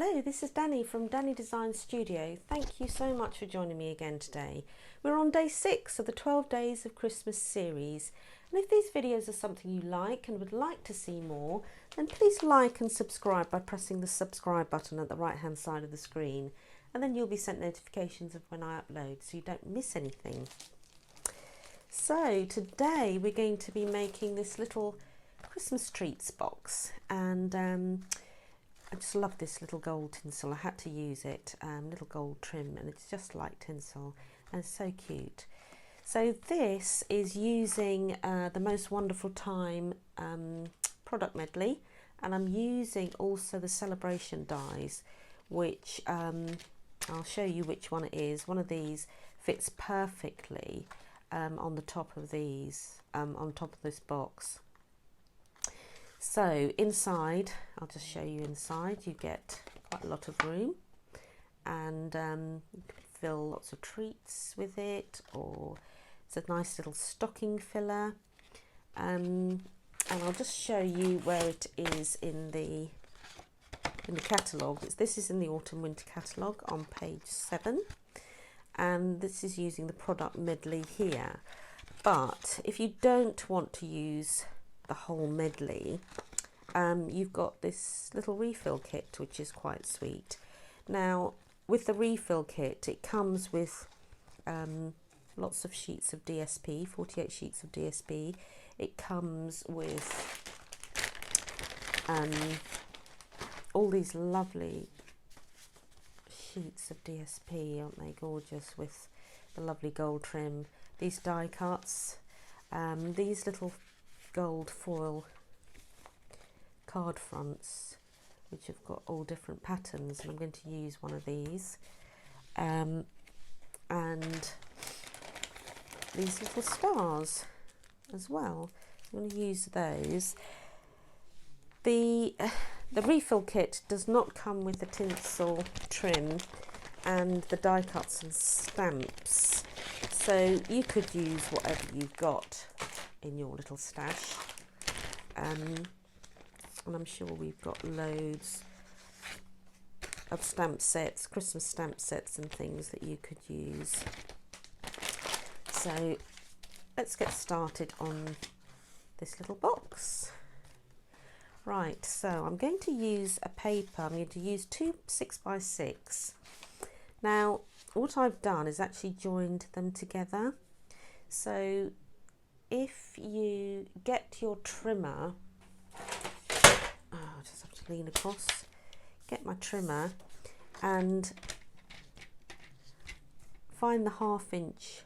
Hello, this is Danny from Danny Design Studio. Thank you so much for joining me again today. We're on day 6 of the 12 Days of Christmas series. And if these videos are something you like and would like to see more, then please like and subscribe by pressing the subscribe button at the right hand side of the screen. And then you'll be sent notifications of when I upload so you don't miss anything. So today we're going to be making this little Christmas treats box, and I just love this little gold tinsel. I had to use it, little gold trim, and it's just like tinsel and it's so cute. So this is using the Most Wonderful Time product medley, and I'm using also the celebration dies, which I'll show you which one it is. One of these fits perfectly on the top of these, on top of this box. So inside, I'll just show you inside, you get quite a lot of room, and you can fill lots of treats with it, or it's a nice little stocking filler. And I'll just show you where it is in the catalogue. This is in the Autumn Winter catalogue on page 7, and this is using the product medley here. But if you don't want to use the whole medley, you've got this little refill kit, which is quite sweet. Now with the refill kit, it comes with lots of sheets of DSP, 48 sheets of DSP. It comes with all these lovely sheets of DSP, aren't they gorgeous, with the lovely gold trim, these die cuts, these little gold foil card fronts, which have got all different patterns, and I'm going to use one of these, and these little stars as well. I'm going to use those. The refill kit does not come with the tinsel trim and the die cuts and stamps, so you could use whatever you've got in your little stash, and I'm sure we've got loads of stamp sets, Christmas stamp sets and things that you could use. So let's get started on this little box. Right, so I'm going to use a paper. I'm going to use two 6x6. Now what I've done is actually joined them together. So if you get your trimmer, I just have to lean across, get my trimmer and find the 1/2 inch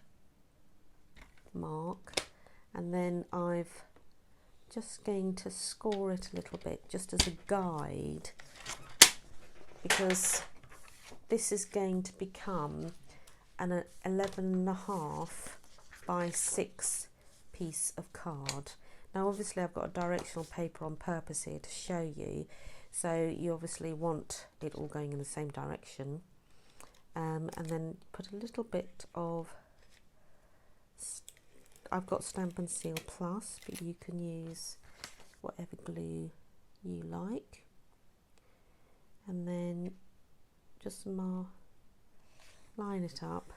mark, and then I've just going to score it a little bit just as a guide, because this is going to become an 11.5 by 6 piece of card. Now obviously I've got a directional paper on purpose here to show you, so you obviously want it all going in the same direction, and then put a little bit of, I've got Stampin' Seal Plus, but you can use whatever glue you like, and then just line it up.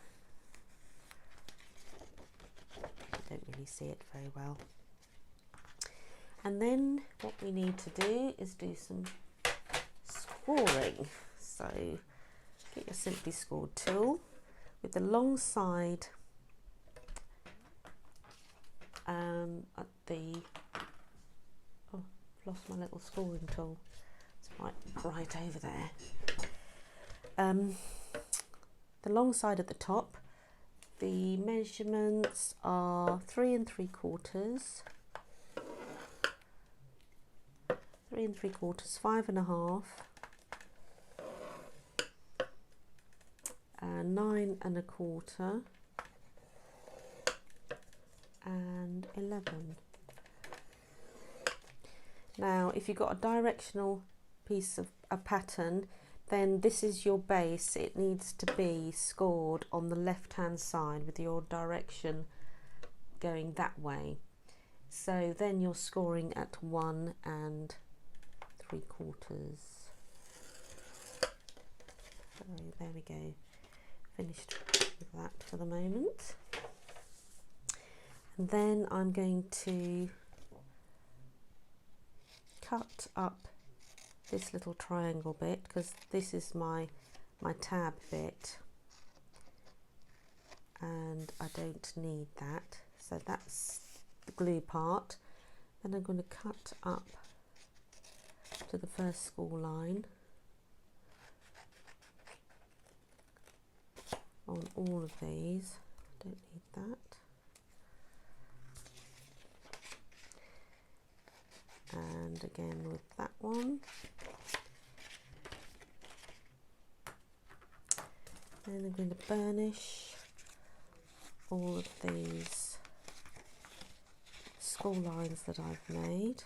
You don't really see it very well. And then what we need to do is do some scoring. So get your Simply Scored tool with the long side at the, oh, I've lost my little scoring tool. It's right over there. The long side at the top. The measurements are 3 3/4, 3 3/4, 5 1/2, 9 1/4, and 11. Now if you've got a directional piece of a pattern, then this is your base. It needs to be scored on the left hand side with your direction going that way. So then you're scoring at 1 3/4. So there we go, finished with that for the moment. And then I'm going to cut up this little triangle bit, because this is my tab bit and I don't need that, so that's the glue part. Then I'm going to cut up to the first score line on all of these. Don't need that. And again with that one. Then I'm going to burnish all of these score lines that I've made.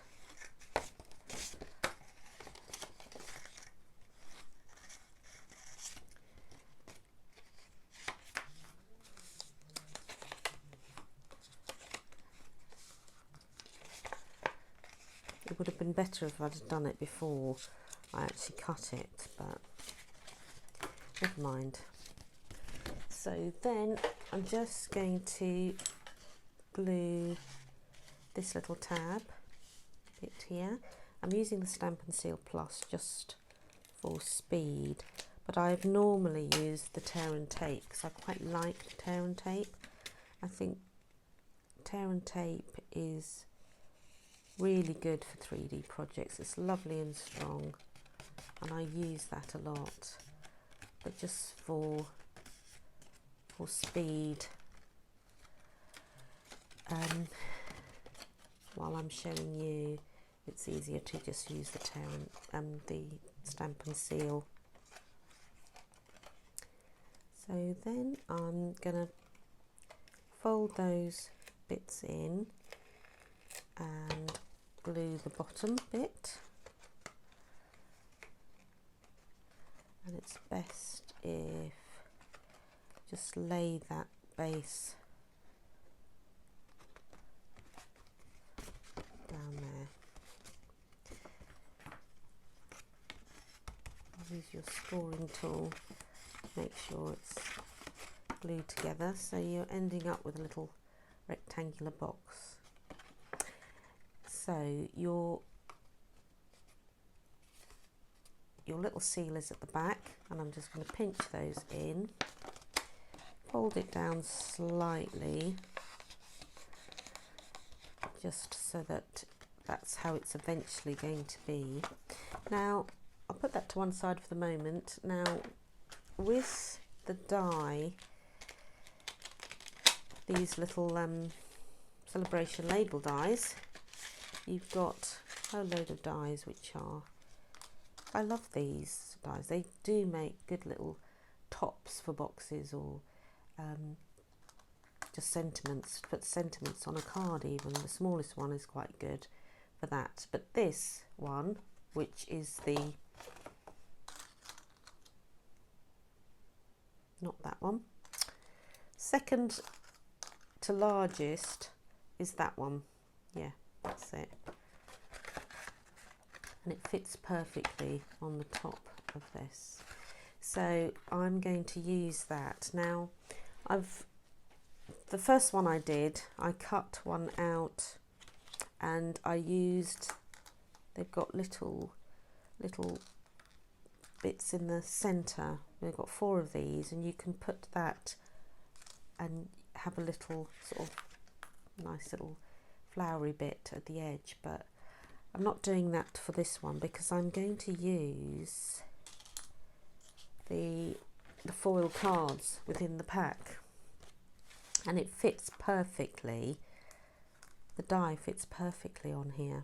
It would have been better if I'd have done it before I actually cut it, but never mind. So then I'm just going to glue this little tab bit here. I'm using the Stamp and Seal Plus just for speed, but I've normally used the Tear and Tape because I quite like the Tear and Tape. I think Tear and Tape is really good for 3D projects. It's lovely and strong and I use that a lot, but just for speed, while I'm showing you, it's easier to just use the Tear and the Stamp and Seal. So then I'm gonna fold those bits in and glue the bottom bit, and it's best if just lay that base down there. I'll use your scoring tool, make sure it's glued together so you're ending up with a little rectangular box. So your little seal is at the back, and I'm just going to pinch those in, fold it down slightly, just so that that's how it's eventually going to be. Now I'll put that to one side for the moment. Now with the die, these little celebration label dies, you've got a load of dies which are, I love these dies, they do make good little tops for boxes, or just sentiments, put sentiments on a card even. The smallest one is quite good for that, but this one, which is the, not that one, second to largest is that one. Yeah, that's it. And it fits perfectly on the top of this. So I'm going to use that. Now the first one I did, I cut one out and I used, they've got little bits in the centre. We've got 4 of these, and you can put that and have a little sort of nice little flowery bit at the edge, but I'm not doing that for this one because I'm going to use the foil cards within the pack, and it fits perfectly. The die fits perfectly on here,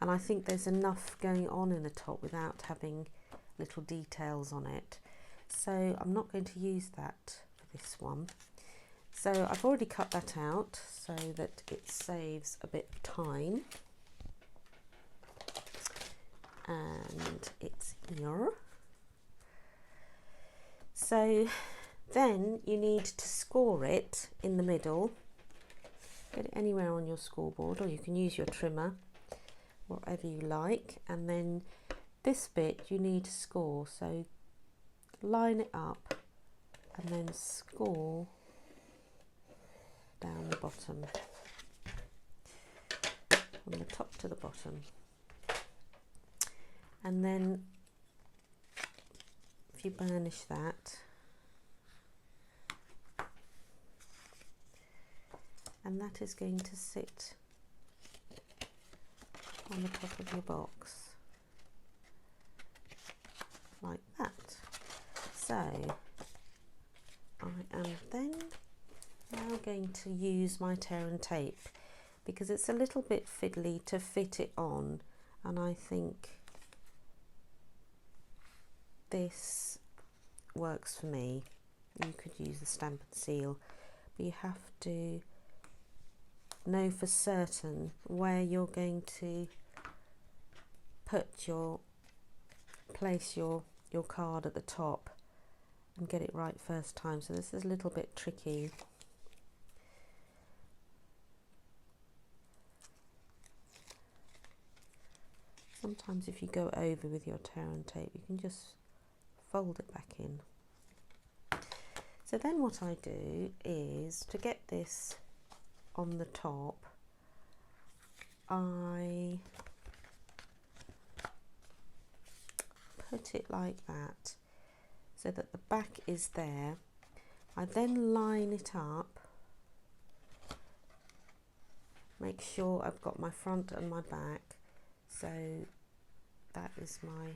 and I think there's enough going on in the top without having little details on it, so I'm not going to use that for this one. So I've already cut that out so that it saves a bit of time, and it's here. So then you need to score it in the middle. Get it anywhere on your scoreboard, or you can use your trimmer, whatever you like. And then this bit you need to score. So line it up and then score down the bottom, from the top to the bottom. And then if you burnish that, and that is going to sit on the top of your box like that. So I am then now going to use my tear and tape, because it's a little bit fiddly to fit it on, and I think this works for me. You could use the stamp and seal, but you have to know for certain where you're going to place your card at the top and get it right first time. So this is a little bit tricky. Sometimes if you go over with your tear and tape, you can just fold it back in. So then what I do is, to get this on the top, I put it like that so that the back is there. I then line it up, make sure I've got my front and my back. So that is my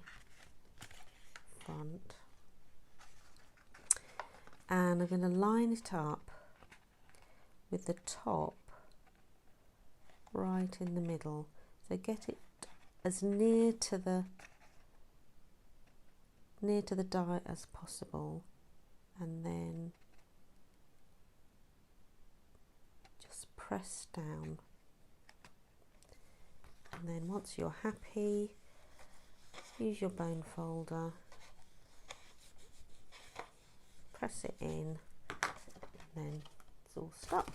front, and I'm going to line it up with the top right in the middle. So get it as near to the die as possible, and then just press down. And then once you're happy, use your bone folder, press it in, and then it's all stuck.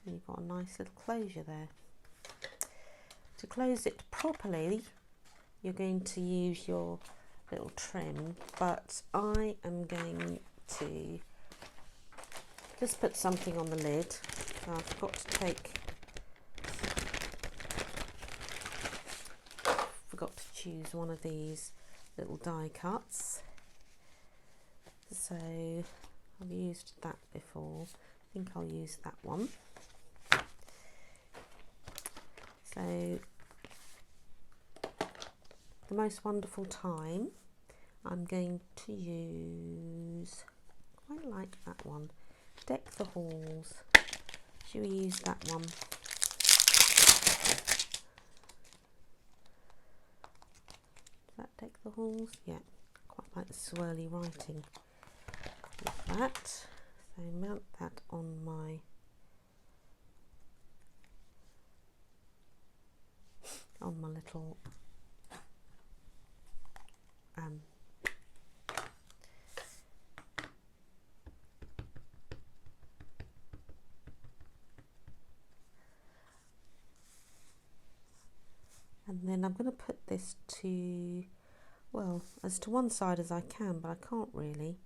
And you've got a nice little closure there. To close it properly, you're going to use your little trim, but I am going to just put something on the lid. So I've got to choose one of these little die cuts. So I've used that before, I think I'll use that one. So the most wonderful time, I'm going to use, quite like that one, Deck the Halls. Should we use that one? That Deck the Halls? Yeah, quite like the swirly writing with that. So mount that on my little and then I'm going to put this to, well, as to one side as I can, but I can't really.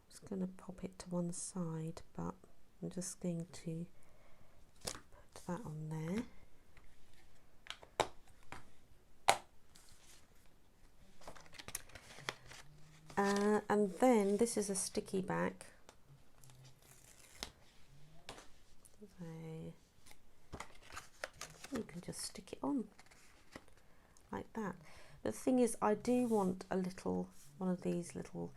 I'm just going to pop it to one side, but I'm just going to put that on there. And then this is a sticky back. So you can just stick it on like that. The thing is, I do want a little one of these little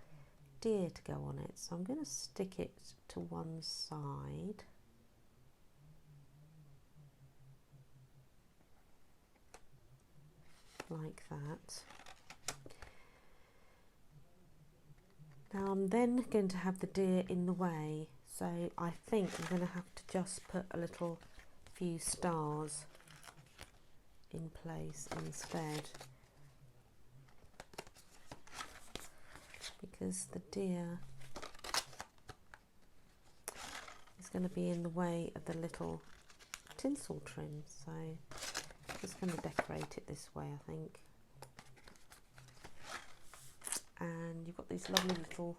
deer to go on it, so I'm going to stick it to one side. Like that. Now I'm then going to have the deer in the way, so I think I'm going to have to just put a little few stars in place instead, because the deer is going to be in the way of the little tinsel trim, so I'm just going to decorate it this way, I think. and you've got these lovely little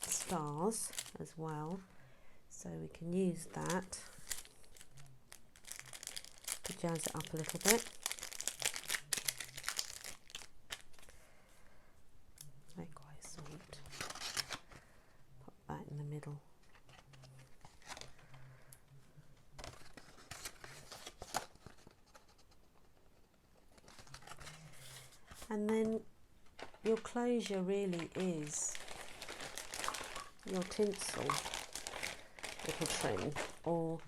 stars as well, so we can use that to jazz it up a little bit. They're quite sweet. Pop that in the middle. And then your closure really is your tinsel little trim, or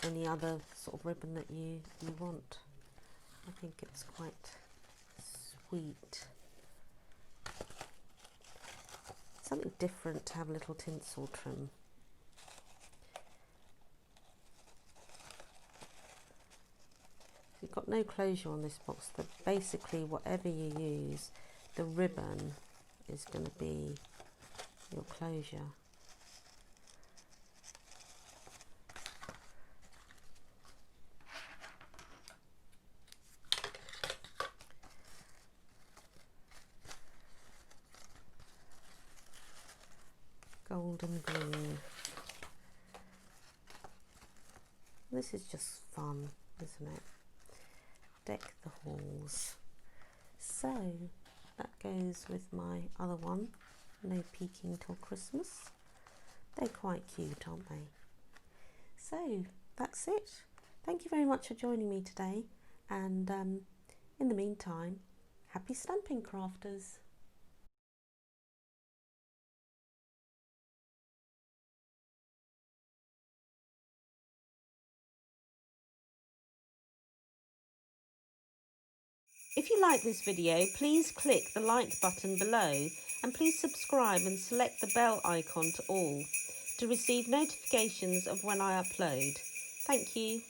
any other sort of ribbon that you want. I think it's quite sweet. Something different to have a little tinsel trim. You've got no closure on this box, but basically whatever you use, the ribbon is going to be your closure. Golden green. This is just fun, isn't it? Deck the halls. So that goes with my other one, No Peeking Till Christmas. They're quite cute, aren't they? So that's it. Thank you very much for joining me today, and in the meantime, happy stamping, crafters. If you like this video, please click the like button below, and please subscribe and select the bell icon to all to receive notifications of when I upload. Thank you.